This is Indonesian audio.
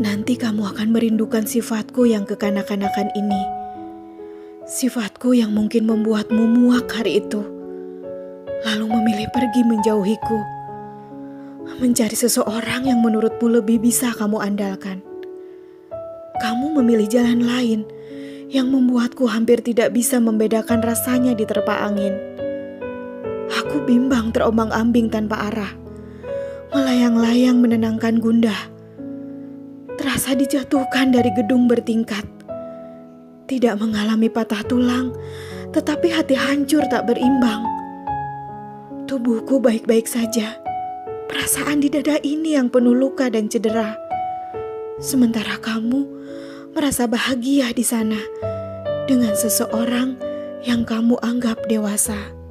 Nanti kamu akan merindukan sifatku yang kekanak-kanakan ini. Sifatku yang mungkin membuatmu muak hari itu, lalu memilih pergi menjauhiku, mencari seseorang yang menurutmu lebih bisa kamu andalkan. Kamu memilih jalan lain yang membuatku hampir tidak bisa membedakan rasanya diterpa angin. Aku bimbang terombang-ambing tanpa arah, melayang-layang menenangkan gundah. Terasa dijatuhkan dari gedung bertingkat. Tidak mengalami patah tulang, tetapi hati hancur tak berimbang. Tubuhku baik-baik saja. Perasaan di dada ini yang penuh luka dan cedera. Sementara kamu merasa bahagia di sana dengan seseorang yang kamu anggap dewasa.